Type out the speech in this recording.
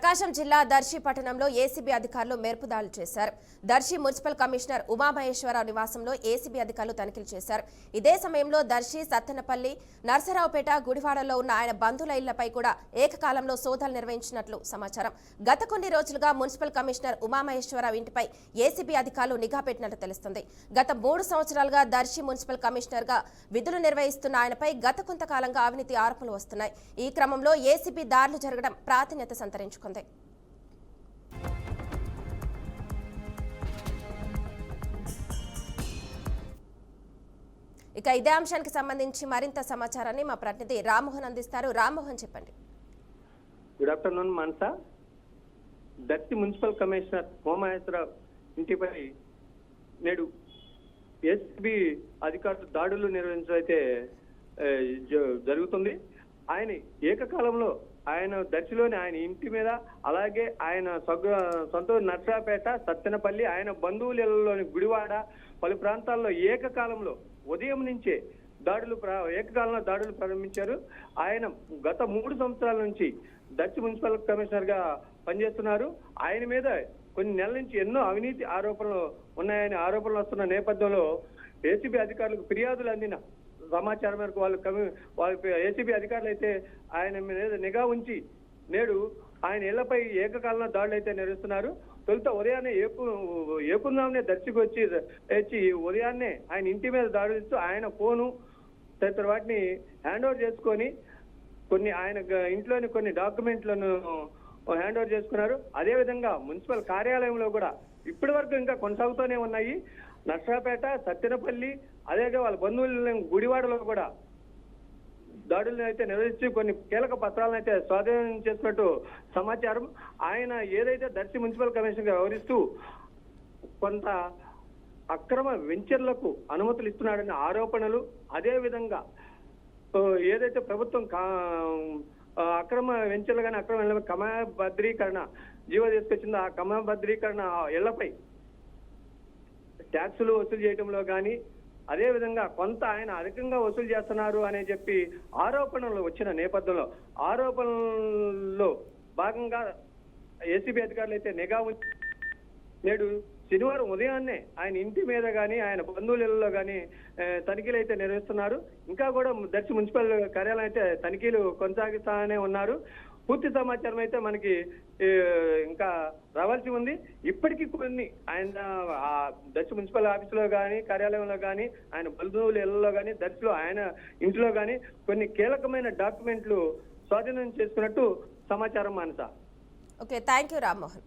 ప్రకాశం జిల్లా దర్శి పట్టణంలో ఏసీబీ అధికారులు మేర్పుదాడులు చేశారు. దర్శి మున్సిపల్ కమిషనర్ ఉమామహేశ్వరరావు నివాసంలో ఏసీబీ అధికారులు తనిఖీలు చేశారు. ఇదే సమయంలో దర్శి, సత్తెనపల్లి, నర్సరావుపేట, గుడివాడలో ఉన్న ఆయన బంధువుల ఇళ్లపై కూడా ఏకకాలంలో సోదాలు నిర్వహించినట్లు సమాచారం. గత కొన్ని రోజులుగా మున్సిపల్ కమిషనర్ ఉమామహేశ్వరరావు ఇంటిపై ఏసీబీ అధికారులు నిఘా పెట్టినట్లు తెలుస్తుంది. గత 3 సంవత్సరాలుగా దర్శి మున్సిపల్ కమిషనర్ గా విధులు నిర్వహిస్తున్న ఆయనపై గత కొంతకాలంగా అవినీతి ఆరోపణలు వస్తున్నాయి. ఈ క్రమంలో ఏసీబీ దాడులు జరగడం ప్రాధాన్యత సంతరించుకుంది. ఇక ఇదే అంశానికి సంబంధించి మరింత సమాచారాన్ని మా ప్రతినిధి రామ్మోహన్ అందిస్తారు. రామ్మోహన్, చెప్పండి. Good afternoon Mansa. Darsi municipal commissioner Umamaheswararao ఇంటిపై నేడు ఏసీబీ అధికారులు దాడులు నిర్వహించడం అయితే జరుగుతుంది. ఆయన ఏకకాలంలో ఆయన దర్శిలోని ఆయన ఇంటి మీద, అలాగే ఆయన సొంత నర్సరావుపేట, సత్తెనపల్లి, ఆయన బంధువులలోని గుడివాడ, పలు ప్రాంతాల్లో ఏకకాలంలో ఉదయం నుంచే ఏకకాలంలో దాడులు ప్రారంభించారు. ఆయన గత 3 సంవత్సరాల నుంచి దర్శి మున్సిపల్ కమిషనర్ గా పనిచేస్తున్నారు. ఆయన మీద కొన్ని నెలల నుంచి ఎన్నో అవినీతి ఆరోపణలు ఉన్నాయని ఆరోపణలు వస్తున్న నేపథ్యంలో ఏసీబీ అధికారులకు ఫిర్యాదులు అందిన సమాచారం మేరకు వాళ్ళు ఏసీబీ అధికారులు అయితే ఆయన మీద నిఘా ఉంచి నేడు ఆయన ఇళ్లపై ఏకకాలంలో దాడులు అయితే నిర్వహిస్తున్నారు. తొలుత ఉదయాన్నే ఏపుందామనే దర్శికి వచ్చి ఉదయాన్నే ఆయన ఇంటి మీద దాడులు ఇస్తూ ఆయన ఫోను తదితర వాటిని హ్యాండ్ ఓవర్ చేసుకొని కొన్ని ఆయన ఇంట్లోని కొన్ని డాక్యుమెంట్లను హ్యాండ్ ఓవర్ చేసుకున్నారు. అదేవిధంగా మున్సిపల్ కార్యాలయంలో కూడా ఇప్పటి వరకు ఇంకా కొనసాగుతూనే ఉన్నాయి. నర్సరావుపేట, సత్తెనపల్లి, అదేవిధంగా వాళ్ళ బంధువుల గుడివాడలో కూడా దాడులను అయితే నిర్వహించి కొన్ని కీలక పత్రాలను అయితే స్వాధీనం చేసుకున్నట్టు సమాచారం. ఆయన ఏదైతే దర్శి మున్సిపల్ కమిషనర్ గా వ్యవహరిస్తూ కొంత అక్రమ వెంచర్లకు అనుమతులు ఇస్తున్నాడనే ఆరోపణలు, అదేవిధంగా ఏదైతే ప్రభుత్వం అక్రమ వెంచర్లు కానీ అక్రమ క్రమబద్ధీకరణ జీవో తీసుకొచ్చిందో ఆ క్రమబద్ధీకరణ ఇళ్లపై ట్యాక్సులు వసూలు చేయడంలో కానీ, అదేవిధంగా కొంత ఆయన అధికంగా వసూలు చేస్తున్నారు అని చెప్పి ఆరోపణలు వచ్చిన నేపథ్యంలో ఆరోపణల్లో భాగంగా ఏసీబీ అధికారులు అయితే నిఘా ఉంచి నేడు శనివారం ఉదయాన్నే ఆయన ఇంటి మీద కానీ ఆయన బంధువులలో కానీ తనిఖీలు అయితే నిర్వహిస్తున్నారు. ఇంకా కూడా దర్శి మున్సిపల్ కార్యాలయం అయితే తనిఖీలు కొనసాగిస్తానే ఉన్నారు. పూర్తి సమాచారం అయితే మనకి ఇంకా రావాల్సి ఉంది. ఇప్పటికీ కొన్ని ఆయన దర్శి మున్సిపల్ ఆఫీసులో కానీ, కార్యాలయంలో కానీ, ఆయన బంధువుల ఇళ్లలో కానీ, దర్శిలో ఆయన ఇంట్లో కానీ కొన్ని కీలకమైన డాక్యుమెంట్లు స్వాధీనం చేసుకున్నట్టు సమాచారం. Manasa. Okay, thank you Rammohan.